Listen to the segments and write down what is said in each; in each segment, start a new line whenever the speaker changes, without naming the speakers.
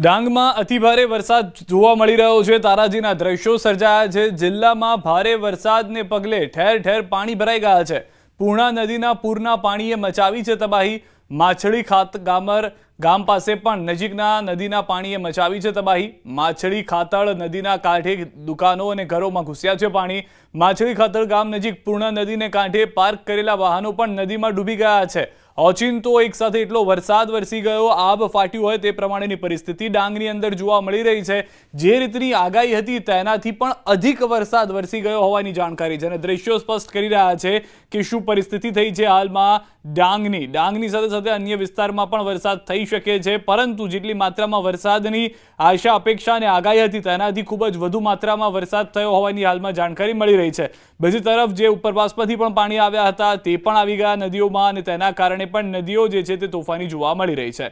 ડાંગમાં અતિભારે વરસાદ જોવા મળી રહ્યો છે। તારાજીના દ્રશ્યો સર્જાયા છે। જિલ્લામાં ભારે વરસાદને પગલે ઠેર ઠેર પાણી ભરાઈ ગયા છે। પૂર્ણા નદીના પૂરના પાણીએ મચાવી છે તબાહી। માછડી ખાતર ગામ પાસે પણ નજીકના નદીના પાણીએ મચાવી છે તબાહી। માછડી ખાતર નદીના કાંઠે દુકાનો અને ઘરોમાં ઘૂસ્યા છે પાણી। માછડી ખાતર ગામ નજીક પૂર્ણા નદીને કાંઠે પાર્ક કરેલા વાહનો પણ નદીમાં ડૂબી ગયા છે। ઓચિંતો એક સાથે એટલો વરસાદ વરસી ગયો, આબ ફાટ્યું હોય તે પ્રમાણેની પરિસ્થિતિ ડાંગની અંદર જોવા મળી રહી છે। જે રીતની આગાહી હતી તેનાથી પણ અધિક વરસાદ વરસી ગયો હોવાની જાણકારી છે અને દ્રશ્યો સ્પષ્ટ કરી રહ્યા છે કે શું પરિસ્થિતિ થઈ છે હાલમાં ડાંગની સાથે સાથે અન્ય વિસ્તારમાં પણ વરસાદ થઈ શકે છે, પરંતુ જેટલી માત્રામાં વરસાદની આશા અપેક્ષા અને આગાહી હતી તેનાથી ખૂબ જ વધુ માત્રામાં વરસાદ થયો હોવાની હાલમાં જાણકારી મળી રહી છે। બીજી તરફ જે ઉપરવાસમાંથી પણ પાણી આવ્યા હતા તે પણ આવી ગયા નદીઓમાં અને તેના કારણે પણ નદીઓ જે છે તે તોફાની જોવા મળી રહી છે।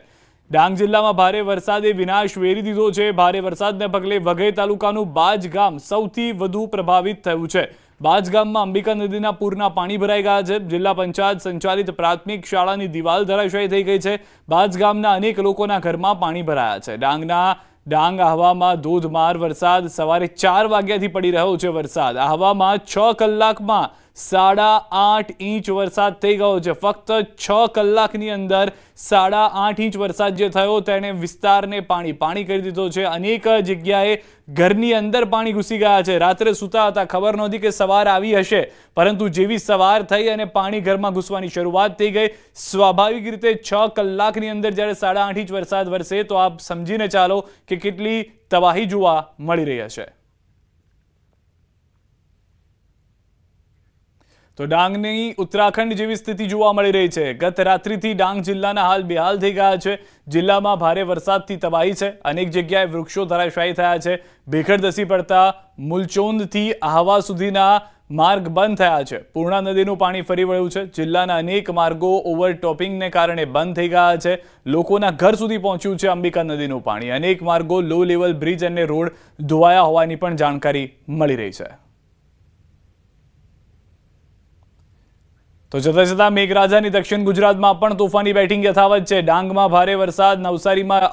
ડાંગ જિલ્લામાં ભારે વરસાદે વિનાશ વેરી દીધો છે। ભારે વરસાદને પગલે વઘઈ તાલુકાનું બાજ ગામ સૌથી વધુ પ્રભાવિત થયું છે। બાજ ગામમાં અંબિકા નદીના પૂરના પાણી ભરાઈ ગયા છે। જિલ્લા પંચાયત સંચાલિત પ્રાથમિક શાળાની દિવાલ ધરાશાયી થઈ ગઈ છે। બાજ ગામના અનેક લોકોના ઘરમાં પાણી ભરાયા છે। ડાંગ આહવામાં ધોધમાર વરસાદ સવારે 4 વાગ્યાથી પડી રહ્યો છે વરસાદ। આહવામાં 6 કલાકમાં 8.5 ઇંચ વરસાદ થઈ ગયો છે। ફક્ત 6 કલાકની અંદર 8.5 ઇંચ વરસાદ જે થયો તેણે વિસ્તારને પાણી કરી દીધો છે। અનેક જગ્યાએ ઘરની અંદર પાણી ઘૂસી ગયા છે। રાત્રે સૂતા હતા, ખબર નહોતી કે સવાર આવી હશે, પરંતુ જેવી સવાર થઈ અને પાણી ઘરમાં ઘૂસવાની શરૂઆત થઈ ગઈ, સ્વાભાવિક રીતે 6 કલાકની અંદર જ્યારે 8.5 ઇંચ વરસાદ વરસે તો આપ સમજીને ચાલો કે કેટલી તબાહી જોવા મળી રહી હશે। તો ડાંગની ઉત્તરાખંડ જેવી સ્થિતિ જોવા મળી રહી છે। ગત રાત્રિથી ડાંગ જિલ્લાના હાલ બેહાલ થઈ ગયા છે। જિલ્લામાં ભારે વરસાદથી તબાહી છે। અનેક જગ્યાએ વૃક્ષો ધરાશાયી થયા છે। ભેખડ ધસી પડતા મુલચોંદથી આહવા સુધીના માર્ગ બંધ થયા છે। પૂર્ણા નદીનું પાણી ફરી વળ્યું છે। જિલ્લાના અનેક માર્ગો ઓવરટોપિંગને કારણે બંધ થઈ ગયા છે। લોકોના ઘર સુધી પહોંચ્યું છે અંબિકા નદીનું પાણી। અનેક માર્ગો લો લેવલ બ્રિજ અને રોડ ધોવાયા હોવાની પણ જાણકારી મળી રહી છે। તો જતા જતા મેઘરાજાની દક્ષિણ ગુજરાતમાં પણ તોફાની બેટિંગ યથાવત છે। ડાંગમાં ભારે વરસાદ, નવસારીમાં